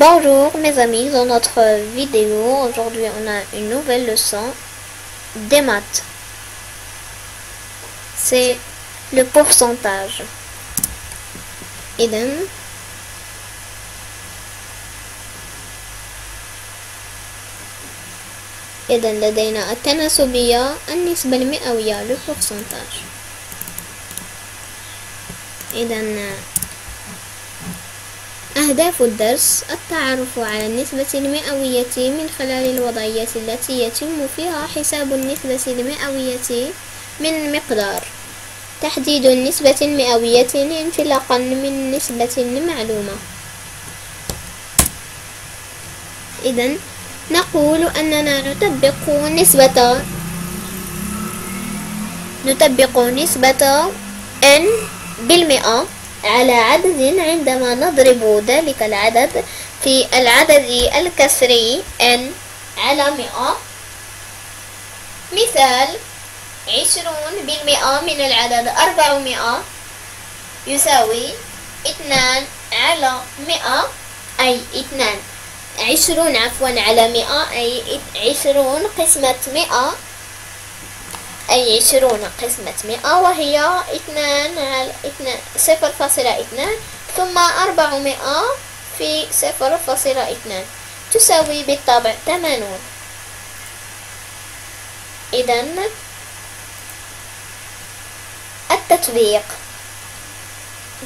Bonjour mes amis, dans notre vidéo, aujourd'hui on a une nouvelle leçon des maths. C'est le pourcentage. إذن لدينا التناسبية النسبة المئوية le pourcentage. إذن أهداف الدرس التعرف على النسبة المئوية من خلال الوضعية التي يتم فيها حساب النسبة المئوية من مقدار، تحديد النسبة المئوية انطلاقا من نسبة معلومة. إذن نقول أننا نطبق نسبة n بالمئة على عدد عندما نضرب ذلك العدد في العدد الكسري n على 100. مثال 20% من العدد 400 يساوي 2 على 100 أي 20 على 100 أي 20 قسمة 100 أي 20 قسمة 100 وهي 0.2 ثم 400 في 0.2 تساوي بالطبع 80. إذن التطبيق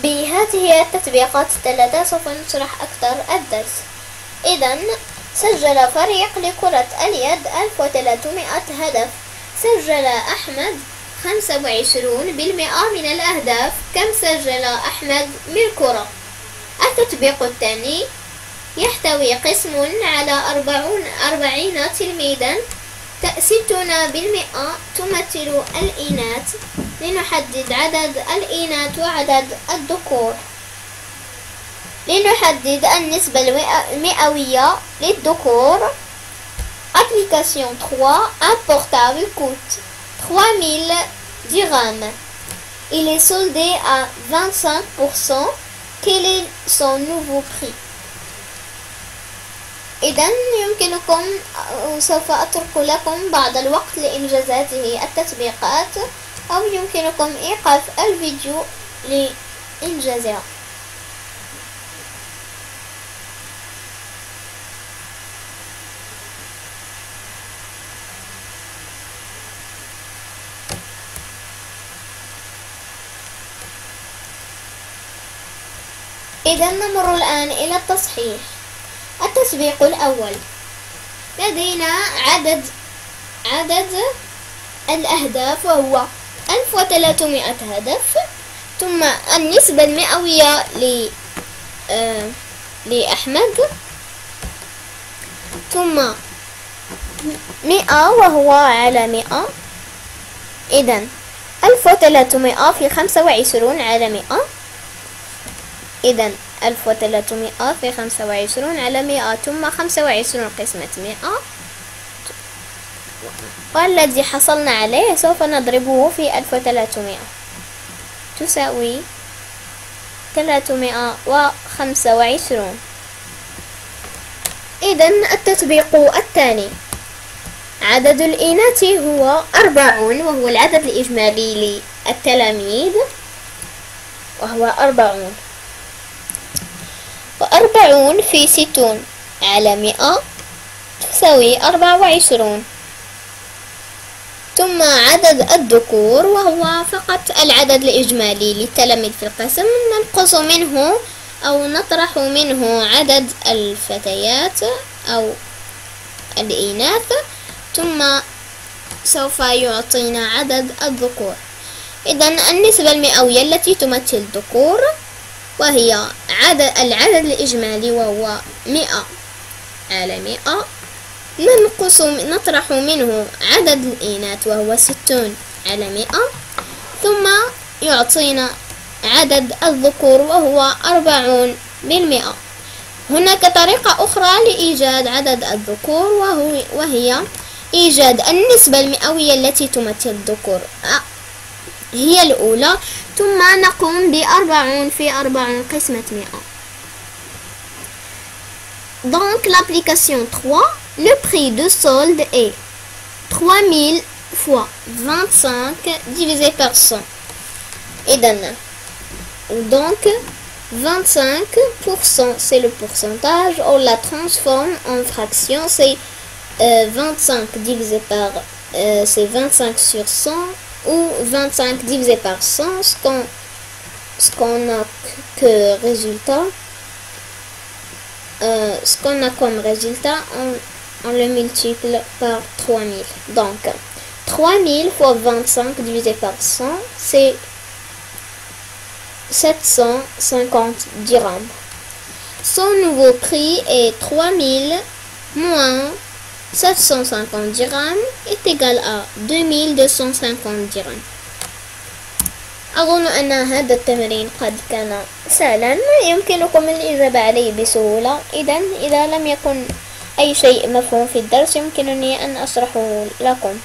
بهذه التطبيقات الثلاثة سوف نشرح أكثر الدرس. إذن سجل فريق لكرة اليد 1300 هدف، سجل أحمد 25% من الأهداف. كم سجل أحمد من كرة؟ التطبيق الثاني يحتوي قسم على 40 تلميذا، 60% تمثل الإناث، لنحدد عدد الإناث وعدد الذكور. لنحدد النسبة المئوية للذكور. Application 3, un portable coûte 3000 dirhams. Il est soldé à 25%. Quel est son nouveau prix؟ إذن يمكنكم سوف أترك لكم بعض الوقت لإنجاز هذه التطبيقات، أو يمكنكم إيقاف الفيديو لإنجازها. إذا نمر الآن إلى التصحيح. التطبيق الأول لدينا عدد الأهداف وهو 1300 هدف، ثم النسبة المئوية لأحمد، ثم 100 وهو على 100. إذن 1300 في 25 على 100. إذن 1300 في 25 على 100 ثم 25 قسمة 100، والذي حصلنا عليه سوف نضربه في 1300 تساوي 325. إذن التطبيق الثاني عدد الإناث هو 40 وهو العدد الإجمالي للتلاميذ وهو 40. 40 في 60 على 100 تساوي 24. ثم عدد الذكور وهو فقط العدد الإجمالي للتلاميذ في القسم، ننقص منه أو نطرح منه عدد الفتيات أو الإناث، ثم سوف يعطينا عدد الذكور. إذن النسبة المئوية التي تمثل الذكور وهي العدد الإجمالي وهو 100 على 100، نطرح منه عدد الإناث وهو 60 على 100، ثم يعطينا عدد الذكور وهو 40%. هناك طريقة أخرى لإيجاد عدد الذكور وهي إيجاد النسبة المئوية التي تمثل الذكور هي الأولى، ثم نقوم ب40 في 40 قسمة 100. Donc l'application 3, le prix de solde est 3000 fois 25 divisé par 100. Et donc 25% c'est le pourcentage, on la transforme en fraction, c'est 25 divisé par c'est 25 sur 100 ou 25 divisé par 100, ce qu'on a que résultat, ce qu'on a comme résultat, on le multiplie par 3000. Donc 3000 fois 25 divisé par 100, c'est 750 dirhams. Son nouveau prix est 3000 moins 750 dirhams est égal à 2250 dirhams. أظن أن هذا التمرين قد كان سهلا، يمكنكم الإجابة عليه بسهولة. إذا لم يكن أي شيء مفهوم في الدرس يمكنني أن أشرحه لكم.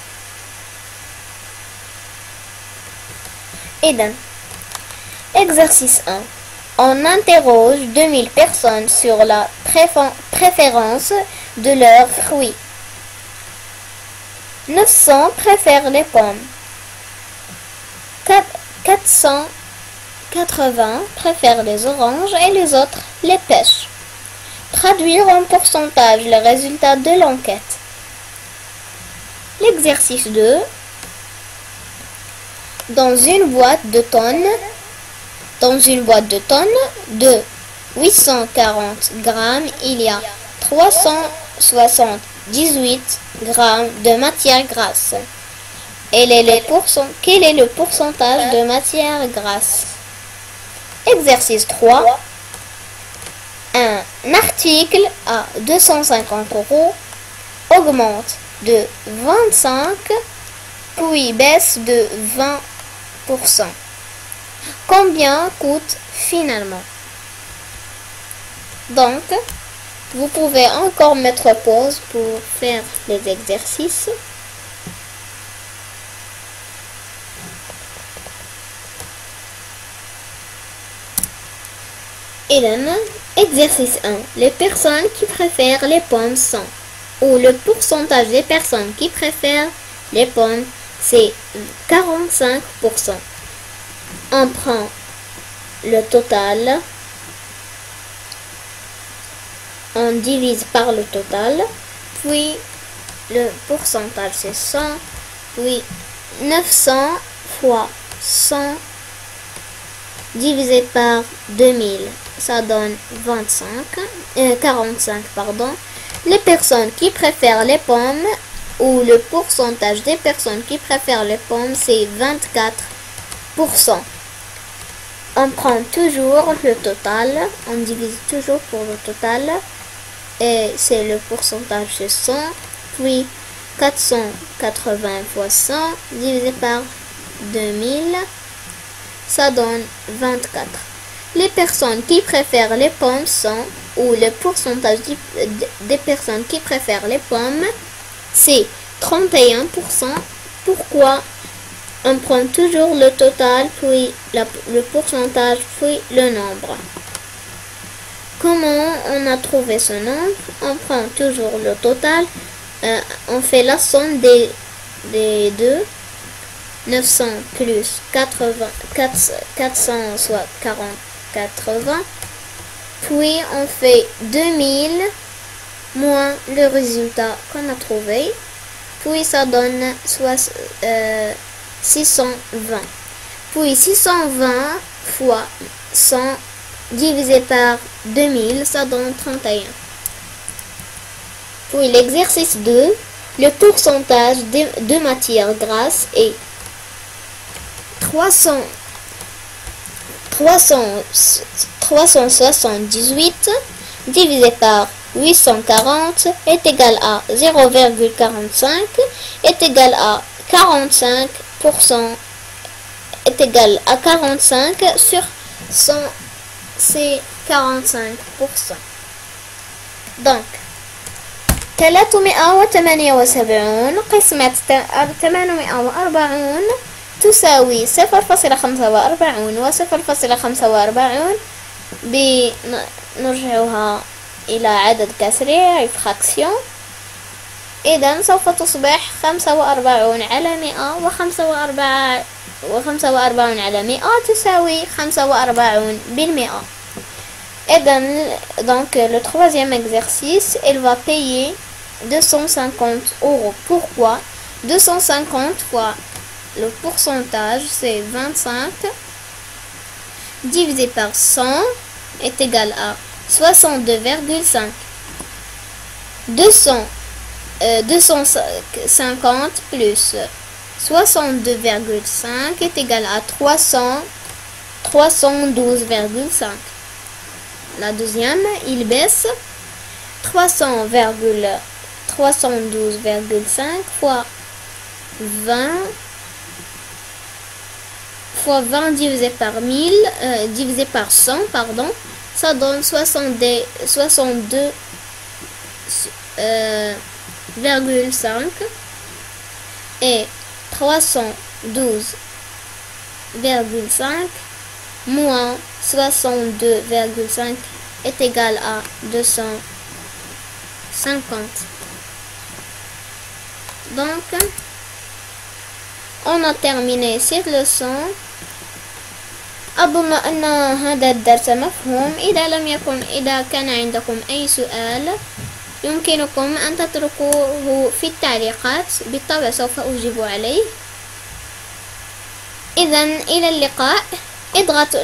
Exercice 1. On interroge 2000 personnes sur la préférence de leurs fruits. 900 préfèrent les pommes. 480 préfèrent les oranges et les autres les pêches. Traduire en pourcentage les résultats de l'enquête. L'exercice 2. Dans une boîte de tonnes de 840 grammes, il y a 378 grammes de matière grasse. Quel est le pourcentage de matière grasse? Exercice 3. Un article à 250 € augmente de 25 puis baisse de 20%. Combien coûte finalement? Donc, vous pouvez encore mettre pause pour faire les exercices. Exercice 1. Les personnes qui préfèrent les pommes sont, ou le pourcentage des personnes qui préfèrent les pommes, c'est 45%. On prend le total, on divise par le total, puis le pourcentage c'est 100, puis 900 fois 100 divisé par 2000, ça donne 45 pardon. Les personnes qui préfèrent les pommes, ou le pourcentage des personnes qui préfèrent les pommes, c'est 24%. On prend toujours le total, on divise toujours pour le total, et c'est le pourcentage c'est 100, puis 480 fois 100 divisé par 2000, ça donne 24. Les personnes qui préfèrent les pommes sont, ou le pourcentage des personnes qui préfèrent les pommes, c'est 31%. Pourquoi? On prend toujours le total, puis le pourcentage, puis le nombre. Comment on a trouvé ce nombre? On prend toujours le total, on fait la somme des deux. 900 plus 400 soit 80. Puis on fait 2000 moins le résultat qu'on a trouvé. Puis ça donne 620. Puis 620 fois 100 divisé par 2000, ça donne 31. Puis l'exercice 2, le pourcentage de matière grasse est 378 divisé par 840 est égal à 0,45 est égal à 45%, est égal à 45 sur 100, c'est 45%. Donc 378 قسمة 840 تساوي 0.45 و 0.45. بنرجعها إلى عدد كسري fraction، إذن سوف تصبح 45 على 100 و45 على 100 تساوي 45%. إذن donc le troisième exercice, elle va payer 250 €. Pourquoi? 250 fois le pourcentage, c'est 25, divisé par 100 est égal à 62,5. 250 plus 62,5 est égal à 312,5. La deuxième, il baisse 312,5 fois 20 divisé par 1000 divisé par 100, pardon, ça donne 62,5 et 312,5 moins 62,5 est égal à 250. Donc, on a terminé cette leçon. أظن أن هذا الدرس مفهوم. إذا كان عندكم أي سؤال يمكنكم أن تتركوه في التعليقات، بالطبع سوف أجيب عليه. إذن إلى اللقاء.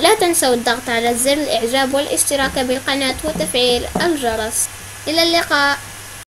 لا تنسوا الضغط على زر الإعجاب والاشتراك بالقناة وتفعيل الجرس. إلى اللقاء.